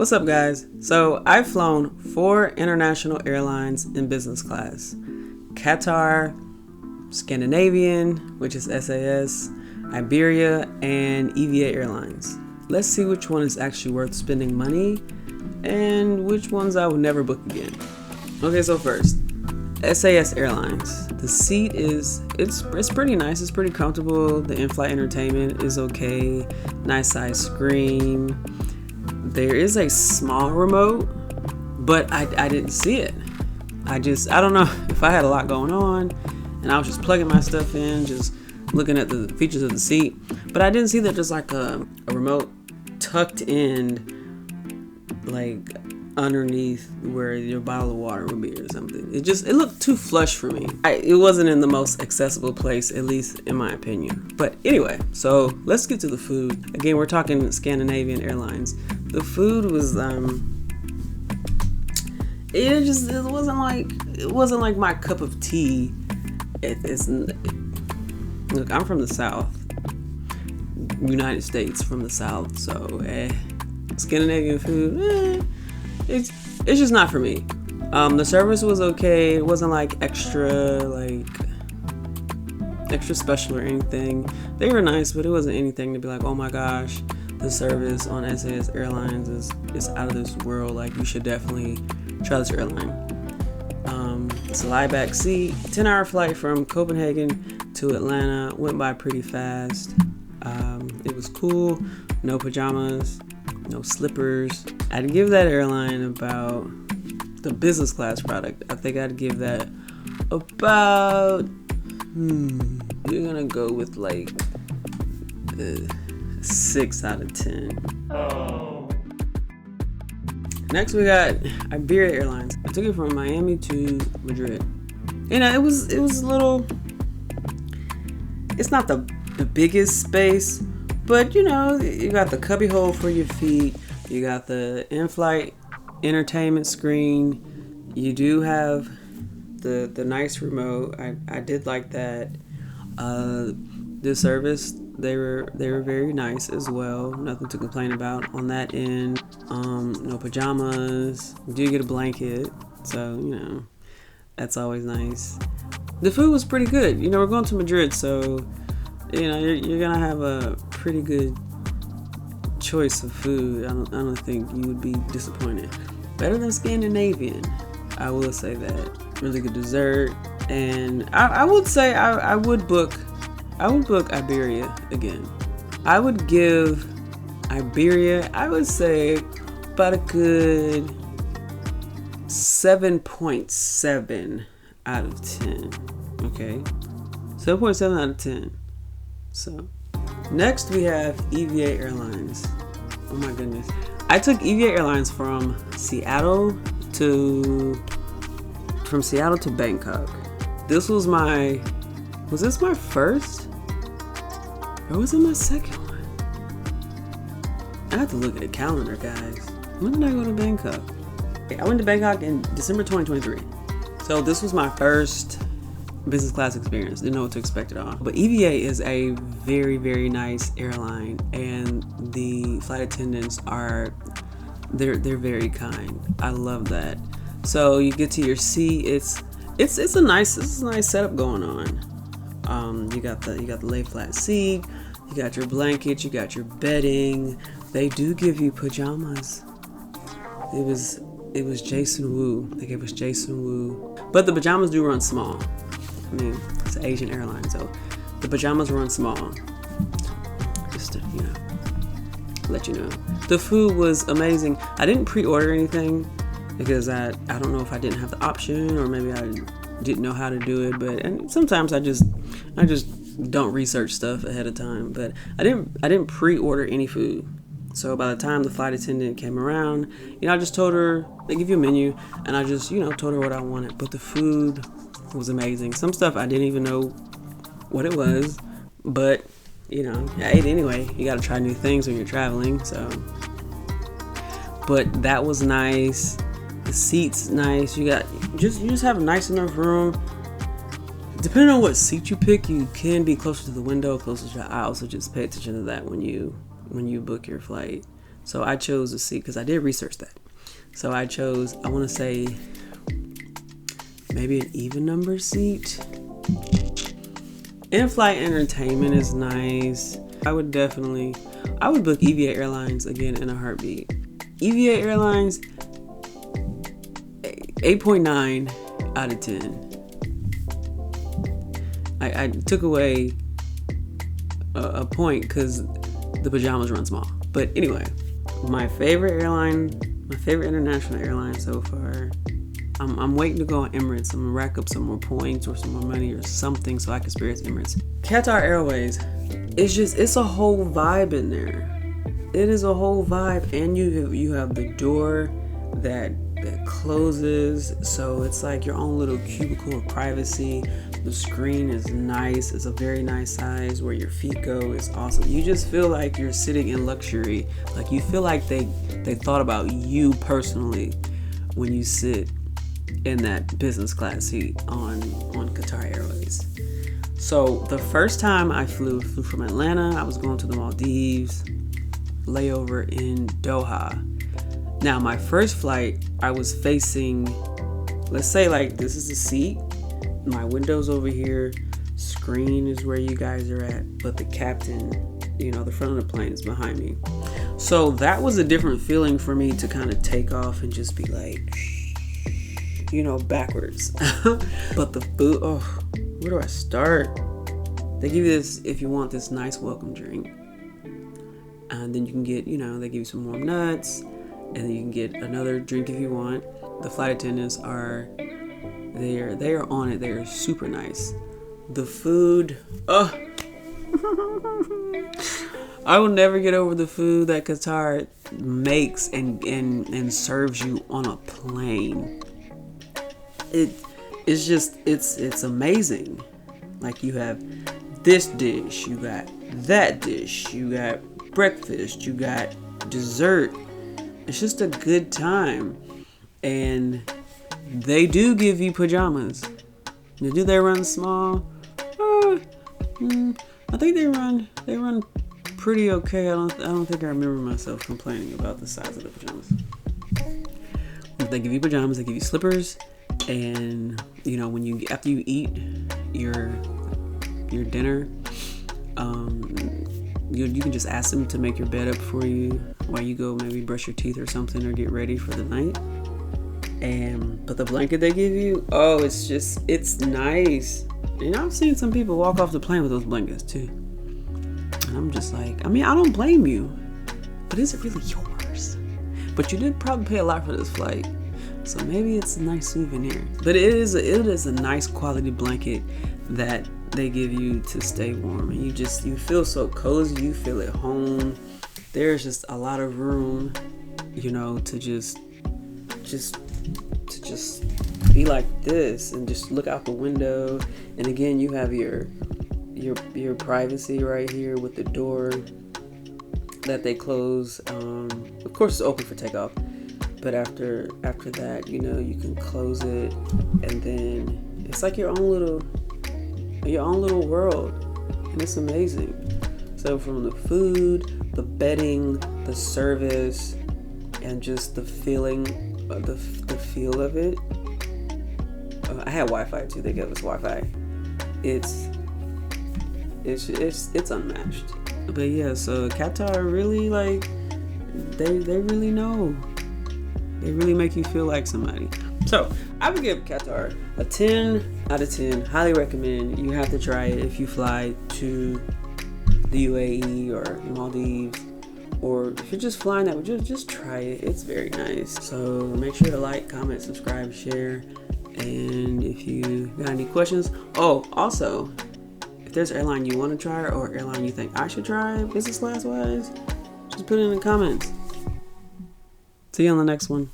What's up, guys? So I've flown 4 international airlines in business class: Qatar, Scandinavian, which is SAS, Iberia, and EVA Airlines. Let's see which one is actually worth spending money and which ones I would never book again. Okay, so first, SAS Airlines. The seat it's pretty nice. It's pretty comfortable. The in-flight entertainment is okay. Nice size screen. There is a small remote, but I didn't see it. I don't know if I had a lot going on and I was just plugging my stuff in, just looking at the features of the seat. But I didn't see that there's like a remote tucked in, like underneath where your bottle of water would be or something. It looked too flush for me. It wasn't in the most accessible place, at least in my opinion. But anyway, so let's get to the food. Again, we're talking Scandinavian Airlines. The food was it wasn't like my cup of tea. Look, I'm from the South, United States, from the South, so Scandinavian food, it's just not for me. The service was okay. It wasn't like extra special or anything. They were nice, but it wasn't anything to be like, oh my gosh, the service on SAS Airlines is out of this world. Like, you should definitely try this airline. It's a lie back seat. 10-hour flight from Copenhagen to Atlanta. Went by pretty fast. It was cool. No pajamas, no slippers. I'd give that airline about the business class product. I think I'd give that about, we're gonna go with like 6 out of 10. Oh. Next we got Iberia Airlines. I took it from Miami to Madrid. It was a little, it's not the biggest space, but you got the cubby hole for your feet. You got the in-flight entertainment screen. You do have the nice remote. I did like that. The service, they were very nice as well. Nothing to complain about on that end. No pajamas. You do get a blanket, so that's always nice. The food was pretty good. We're going to Madrid, so you're gonna have a pretty good choice of food. I don't think you would be disappointed. Better than Scandinavian, I will say that. Really good dessert, and I would say I would book Iberia again. I would give Iberia, I would say, about a good 7.7 out of 10. Okay, 7.7 out of 10. So next we have EVA Airlines. Oh my goodness. I took EVA Airlines from Seattle to Bangkok. Was this my first? Or was it my second one? I have to look at the calendar, guys. When did I go to Bangkok? I went to Bangkok in December 2023. So this was my first business class experience. Didn't know what to expect at all. But EVA is a very, very nice airline, and the flight attendants they're very kind. I love that. So you get to your seat. It's a nice setup going on. You got the lay flat seat. You got your blanket. You got your bedding. They do give you pajamas. It was Jason Wu. They gave us Jason Wu, but the pajamas do run small. I mean, it's an Asian airline, so the pajamas run small. Just to, let you know. The food was amazing. I didn't pre-order anything because I don't know if I didn't have the option, or maybe I didn't know how to do it. And sometimes I just don't research stuff ahead of time. But I didn't pre-order any food. So by the time the flight attendant came around, I just told her, they give you a menu, and I just told her what I wanted. But the food was amazing. Some stuff I didn't even know what it was, but I ate anyway. You got to try new things when you're traveling. So, but that was nice. The seats nice. You just have a nice enough room. Depending on what seat you pick, you can be closer to the window, closer to the aisle. So just pay attention to that when you book your flight. So I chose a seat because I did research that. So I chose, I want to say, maybe an even number seat. In-flight entertainment is nice. I would book EVA Airlines again in a heartbeat. EVA Airlines, 8.9 out of 10. I took away a point because the pajamas run small. But anyway, my favorite international airline so far, I'm waiting to go on Emirates. I'm gonna rack up some more points or some more money or something so I can experience Emirates. Qatar Airways, it's a whole vibe in there. It is a whole vibe, and you have the door that closes, so it's like your own little cubicle of privacy. The screen is nice. It's a very nice size. Where your feet go is awesome. You just feel like you're sitting in luxury. Like you feel like they thought about you personally when you sit in that business class seat on Qatar Airways. So the first time I flew from Atlanta, I was going to the Maldives, layover in Doha. Now my first flight, I was facing, let's say like this is the seat, my window's over here, screen is where you guys are at, but the captain, the front of the plane is behind me. So that was a different feeling for me to kind of take off and just be like, backwards. But the food, where do I start? They give you this, if you want this nice welcome drink, and then you can get, they give you some warm nuts, and then you can get another drink if you want. The flight attendants they are on it. They are super nice. The food, I will never get over the food that Qatar makes and serves you on a plane. It's amazing. Like you have this dish, you got that dish, you got breakfast, you got dessert. It's just a good time. And they do give you pajamas. Now, do they run small? I think they run pretty okay. I don't think I remember myself complaining about the size of the pajamas. They give you pajamas, they give you slippers, and after you eat your dinner, you can just ask them to make your bed up for you while you go maybe brush your teeth or something or get ready for the night. But the blanket they give you, it's nice. And I've seen some people walk off the plane with those blankets too. And I'm just like, I don't blame you, but is it really yours? But you did probably pay a lot for this flight, so maybe it's a nice souvenir. But it is a nice quality blanket that they give you to stay warm, and you feel so cozy. You feel at home. There's just a lot of room, to just be like this and just look out the window. And again, you have your privacy right here with the door that they close. Of course, it's open for takeoff, but after that, you can close it, and then it's like your own little world, and it's amazing. So from the food, the bedding, the service, and just the feeling, the feel of it. I had Wi-Fi too. They gave us Wi-Fi. It's unmatched. But yeah, so Qatar really they really know. They really make you feel like somebody. So I would give Qatar a 10 out of 10. Highly recommend. You have to try it if you fly to the UAE or Maldives, or if you're just flying that, just try it. It's very nice. So make sure to like, comment, subscribe, share. And if you got any questions, also, if there's an airline you want to try or airline you think I should try business class wise, just put it in the comments. See you on the next one.